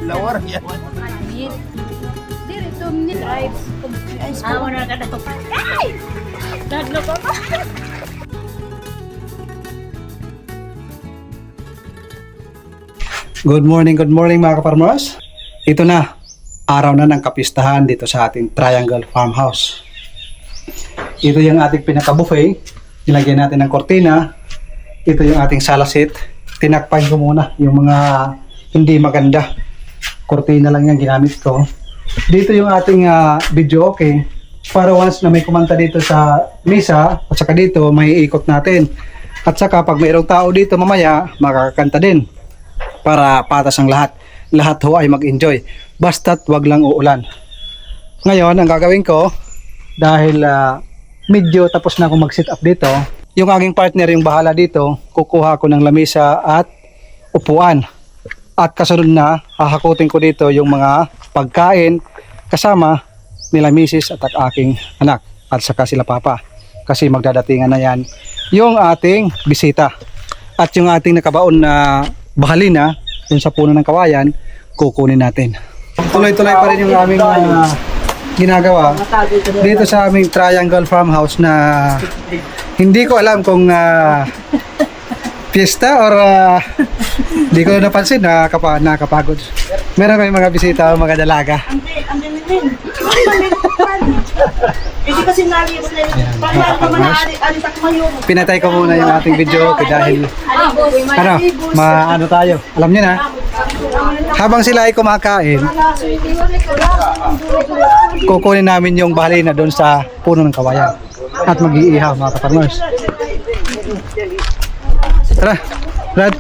Lawar yan. Diri, 2 minutes drive. Wala ka na ito. Ay! Naglo pa pa. Good morning mga kaparmers. Ito na, araw na ng kapistahan dito sa ating Triangle Farmhouse. Ito yung ating pinaka-buffet. Nilagyan natin ng kortina. Ito yung ating salasit. Tinakpan ko muna yung mga hindi maganda. Kortina lang yan ginamit ko. Dito yung ating video okay. Para once na may kumanta dito sa misa, at saka dito may ikot natin. At saka pag mayroong tao dito mamaya, makakanta din. Para patas ang lahat. Lahat ho ay mag-enjoy. Basta't wag lang uulan. Ngayon, ang gagawin ko, dahil medyo tapos na akong mag-sit up dito, yung aking partner yung bahala dito, kukuha ko ng lamisa at upuan. At kasunod na, hahakutin ko dito yung mga pagkain kasama nila misis at aking anak. At saka sila papa. Kasi magdadatingan na yan yung ating bisita. At yung ating nakabaon na bahalina, yung sa puno ng kawayan, kukunin natin. Tuloy-tuloy pa rin yung aming ginagawa dito sa aming Triangle Farmhouse na hindi ko alam kung fiesta or hindi ko napansin na nakapagod. Meron kayong mga bisita o mga dalaga. Hindi kasi nalibos na yun. Parang naman na-alitak mo yun. Pinatay ko muna yung ating video dahil maano tayo. Alam niyo na, habang sila ay kumakain, kukunin namin yung bahalina doon sa puno ng kawayan at mag-iihaw mga kaparmers. Tara, Brad.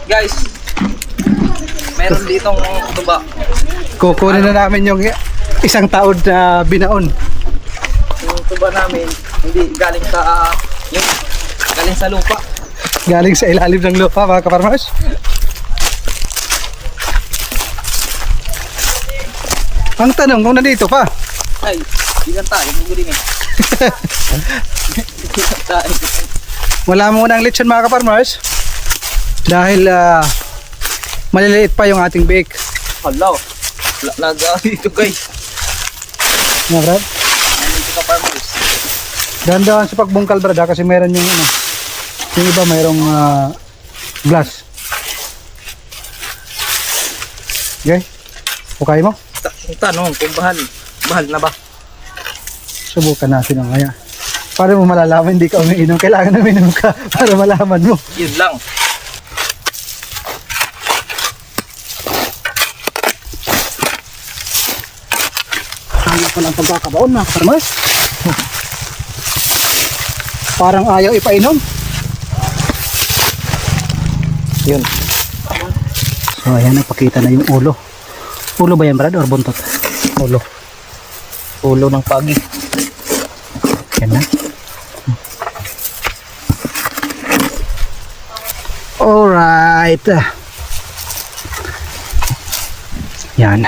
Guys, meron ditong tuba. Kukunin na namin yung isang taon na binaon. Yung tuba namin, hindi galing sa galing sa lupa. Galing sa ilalim ng lupa mga kaparmers. Ang tanong kung nandito pa. Ay, bilang tayo, maguling eh. Wala muna ang lechon mga kaparmers. Dahil maliliit pa yung ating bake. Hello. Laga dito guys. Nga Brad? Nandito ka farmers. Dahan-dahan sa pagbungkal Brad kasi meron yung yung iba mayroong glass. Okay? Okay mo? Tanong kung bahal na ba? Subukan natin ang kaya. Para mo malalaman hindi ka umiinom. Kailangan na umiinom ka para malaman mo. Yun lang. Hanap ko lang pagkakabaon mga farmers. Parang ayaw ipainom. Yun. So ayan, napakita na yung ulo. Ulo ba yan Brad or buntot? Ulo. Ulo ng pagi. Yan na. Alright. Yan.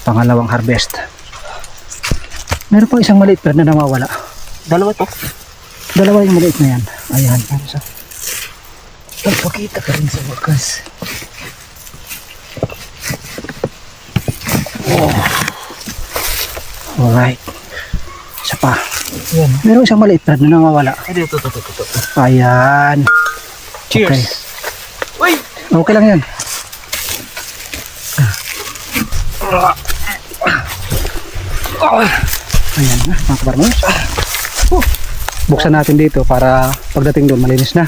Pangalawang harvest. Meron pang isang maliit pero na nawawala. Dalawa to. Dalawa yung maliit na yan. Ayan. Nagpakita ka rin sa wakas. Alright. Isa pa. Yan. Meron isang maliit pero na nawawala. Ay, ito. Ayan. Cheers. Okay. Uy! Okay lang yan. Ayan na, mga kaparmers. Buksan natin dito para pagdating doon malinis na.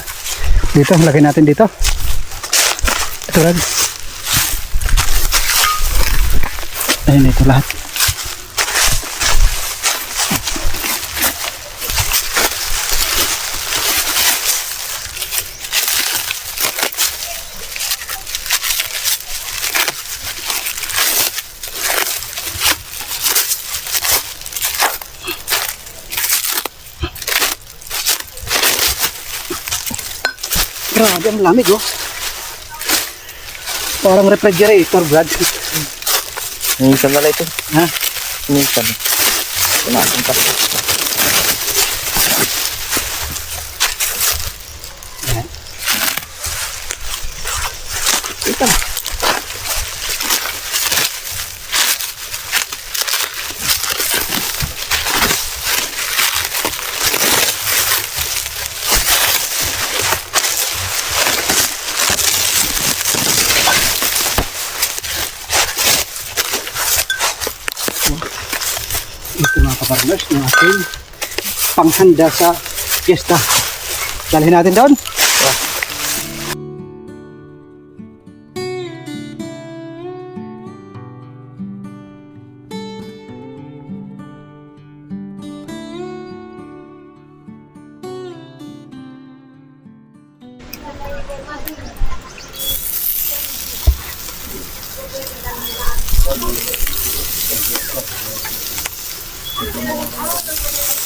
Dito, lagay natin dito. Ito Rad. Ayan, ito lahat. Grabe, ang lamig oh. Parang refrigerator, Brad. Minsan na lang ito. Ha? Minsan. Punasan pa. Ito. Ito mga kaparmers, yung ating panghanda sa fiesta. Dalhin natin doon.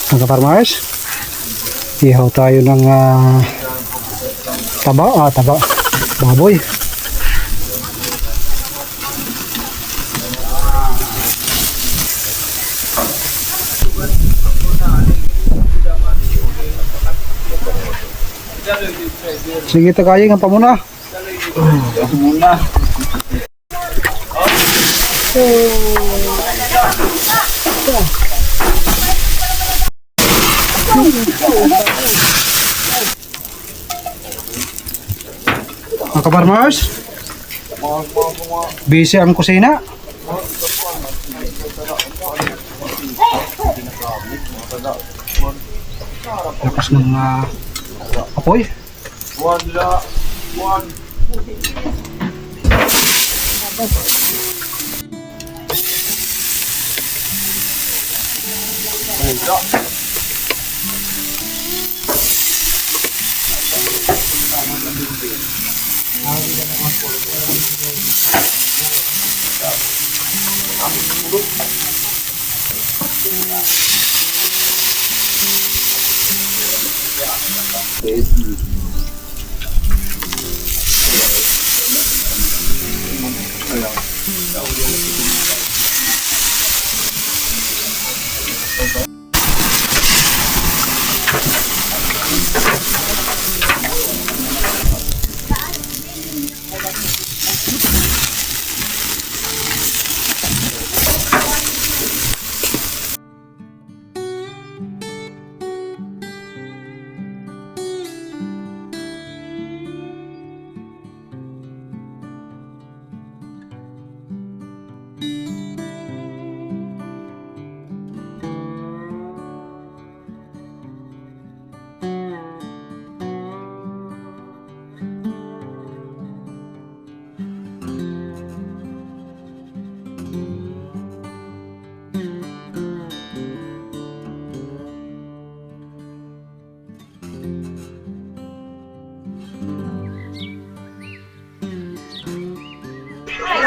Mga farmers, ihaw tayo ng baboy. Sige, tagayin ang pamuna. Muna. Mga kaparmers, busy ang kusina. Lakas ng apoy.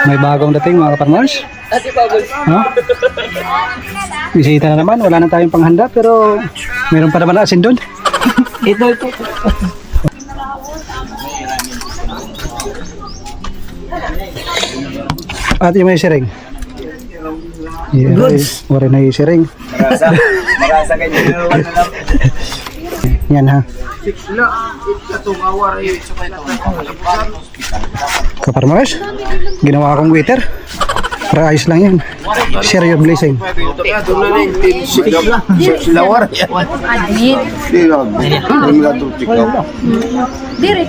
May bagong dating mga kaparmers. No? Bisita na naman, wala na tayong panghanda pero meron pa naman na asin doon. Ito. At yung may siring. Yeah, Goods. wala na yung siring. Marasa ganyan. Yan ha. Kaparmers, ginawa akong waiter. Para ayos lang yan. Share your blessing. Dire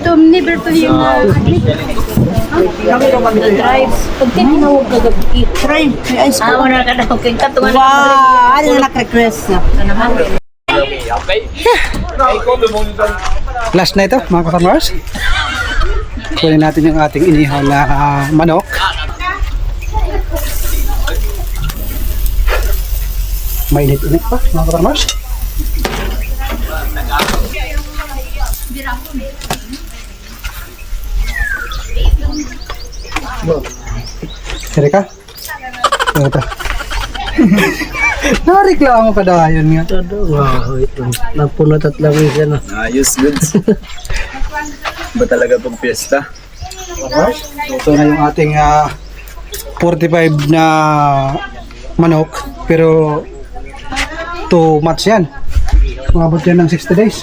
to never to him drives. Pag tinawag ka gabi, Try. May ice cream. wala ka daw kay katungan. Wow! Ano na naka-request na? Last na ito mga kaparmers. Kunin natin yung ating inihaw na manok. Mainit-init pa mga kaparmers. Erika? Ito. Nareklamo ka dahil nga. Wow, ito. Napunot at lang siya na. Ayos, goods. Ba talaga pang piyesta? Ito na yung ating 45 na manok, pero 2 months yan. Umabot yan ng 60 days.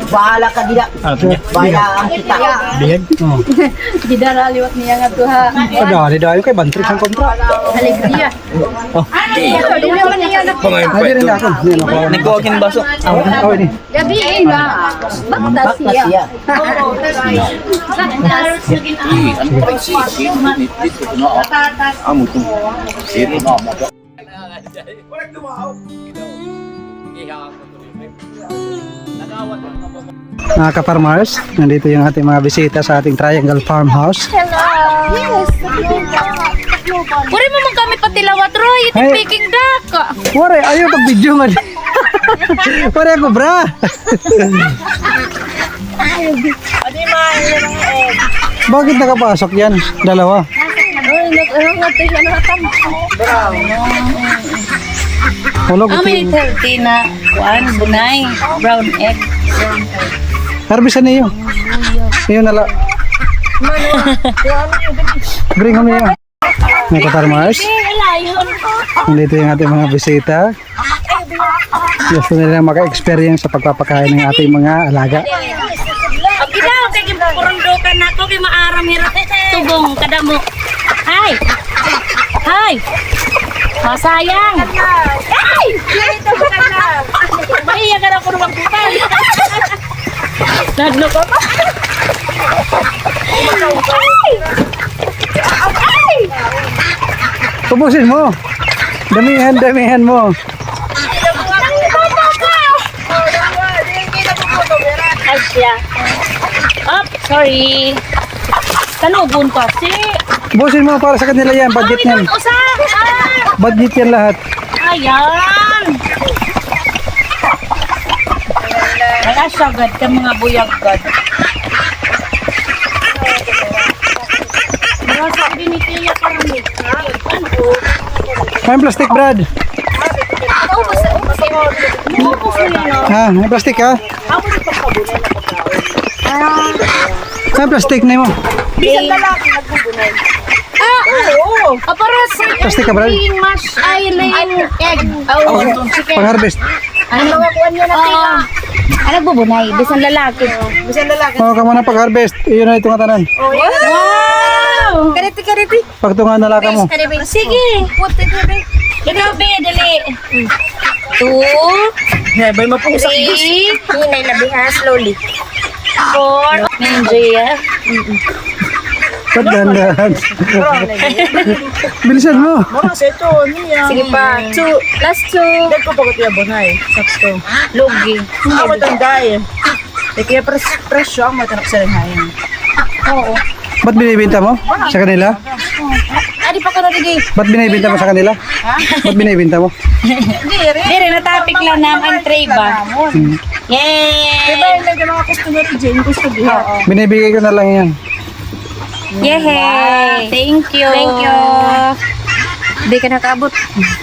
Bahala ka dila. Bahala ang kita. Bihag? Oo. Di dara liwat niya nga to ha. Dali kay Bantrik ang kontra. Alegria. Di naman niya na. Ay, rin ako. Nagkuwagin baso. Oh, ini. Gabi nga. Bakta siya. Amo to. Siri na mo. Mga ka-farmers, nandito yung ating mga bisita sa ating Triangle Farmhouse. Yes. Puri mo man kami patilawat, Roy. Ito Ay. Peking duck. Wari, ayaw pag-video nga. Wari ako, bra. Bakit nakapasok yan? Dalawa. Roy, nag-arang natin siya nakatampo. Hulog. How many 30 na kuan bunay brown egg. Harbisan niyo. Iyo nala. Bring kami yan. Mga ka-farmers, nandito yung ating mga bisita. Gusto nila maka-experience sa pagpapakain ng ating mga alaga. Ang ginaw kay gipurondokan nako kay maaram hirap tubong kada mo. Hi. Hi. Masayang. Hey! Maiya ka na ko ng butan. Nagno ko pa. Ay! Tubusin mo. Damihan mo. Asya. Up, sorry. Talubon kasi. Tubusin mo para sa kanila yan. Budget yan. Usa. Budget yan lahat. Ayan. Nag-asagad ka mga buyagad. Marasa ko din itiya karami. May plastic, Brad. Ha, may plastic ha? May plastic na mo. Bisan lalaki nagbubunay. Oo. Para sa Plastic ka, Brad? mash ay laying egg. Oo. Pang-harvest. Ano mga kuwan niya na tila? Ano bubunay? Bisan lalaki. Bisan lalaki. Oo, kamo na pag-harvest. Iyon na itong katanan. Wow! Kariti. Pagtungan na laka mo. Sige. Puti dali. Grabe, dali. 2, Bay mo po sa 3, hinay labi ha, slowly. 4, Ninja. Pagdandahan. Bilisan mo. Mga seto niya. Sige pa. 2, last 2. Dahil ko pagod yung bunay. Sakto. Lugi. Ako matangday. Kaya presyo ang matanak sa rinhayan. Oo. Ba't binibinta mo sa kanila? Adi pa ko na digay. Ba't binibinta mo sa kanila? Ba't binibinta mo? Dire na topic lang naman tray ba? Yay! Diba yung naging mga customer dyan, gusto diha. Binibigay ko na lang yan. Yay! Thank you. Hindi ka nakabot.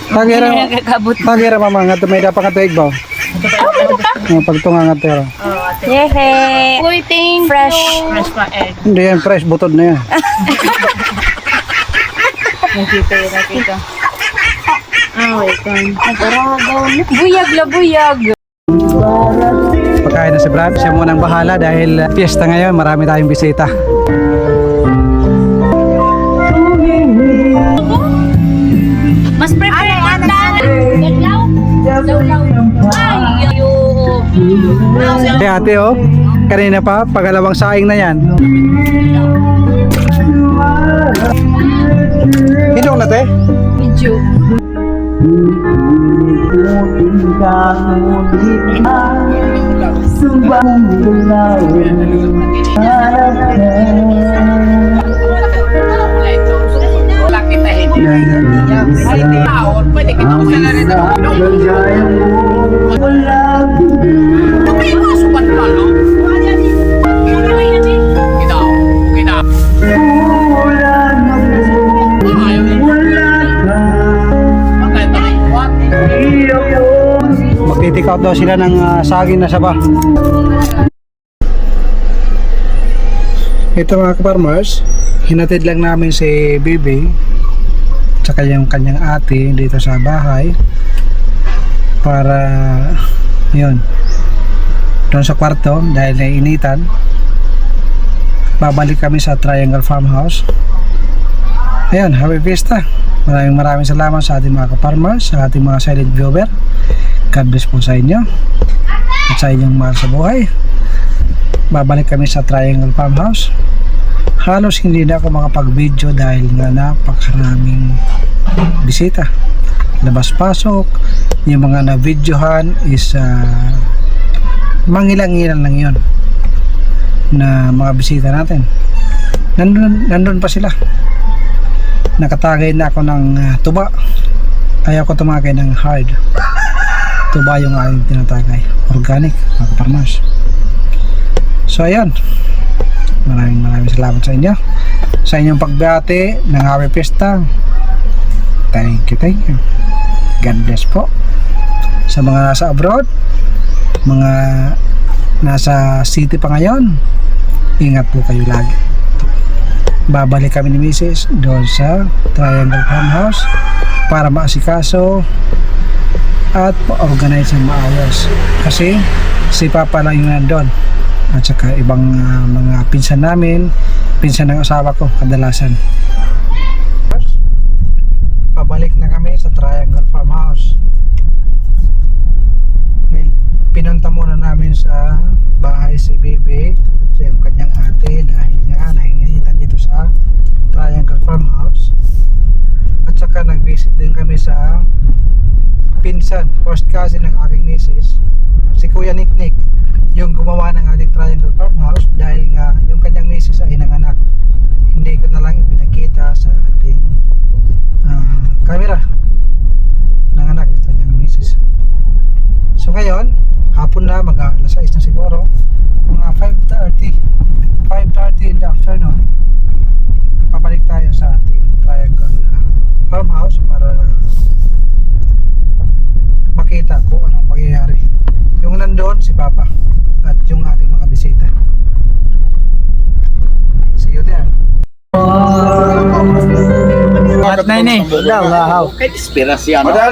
Pagkira, Nakakabot. pagkira mama nga may dapat ka tuig ba? Pagtunga nga tira. Yay! Waiting. Fresh. Fresh pa egg. Hindi yan, fresh butod na yan. Nakita. Wait lang. Buyag la buyag. Pagkain na si Brad, siya munang bahala dahil fiesta ngayon, marami tayong bisita. Mas prefer ata. Gaglaw. Ay, ayo. Hey ate oh, kanina pa, pagalawang saing na yan. Hinong na te? Medyo. Nagtitik out daw sila ng saging na saba. Ito mga ka-farmers, hinatid lang namin si Bibi tsaka yung kanyang ate dito sa bahay para yun doon sa kwarto dahil naiinitan. Babalik kami sa Triangle Farmhouse. Ayun, happy fiesta. Maraming salamat sa ating mga ka-farmers, sa ating mga silent viewer. God bless po sa inyo at sa inyong mahal sa buhay. Babalik kami sa Triangle Farmhouse. Halos hindi na ako makapag-video dahil nga napakaraming bisita, labas-pasok. Yung mga na-videohan is mangilang-ilang lang yun na mga bisita natin. Nandun pa sila. Nakatagay na ako ng tuba. Ayaw ko tumagay ng hard. Tuba yung aking tinatagay, organic mga ka-farmers. So ayan, maraming salamat sa inyo sa inyong pagbati ng happy fiesta. Thank you. God bless po sa mga nasa abroad, mga nasa city pa ngayon. Ingat po kayo lagi. Babalik kami ni Mrs. doon sa Triangle Farmhouse para maasikaso at organize ng maayos kasi si Papa lang yung nandun at saka ibang mga pinsan namin, pinsan ng asawa ko kadalasan. Pabalik na kami sa Triangle Farmhouse. Pinunta muna namin sa bahay si Bebe at yung kanyang ate dahil nga nahinginitan dito sa Triangle Farmhouse. At saka nag-visit din kami sa pinsan, first cousin ng aking misis, si Kuya Nick, yung gumawa ng ating Triangle Farmhouse dahil nga yung kanyang misis ay nanganak. Hindi ko na lang ipinakita sa ating camera. Nanganak yung kanyang misis. So ngayon, hapon na, mag-alas 6 na siguro, mga 5:30 in the afternoon, pabalik tayo sa ating Triangle Farmhouse para makita ko anong mangyayari. Yung nandoon si Papa at yung ating mga bisita. See you there. At na ini. Wow. Inspirasyon. Wala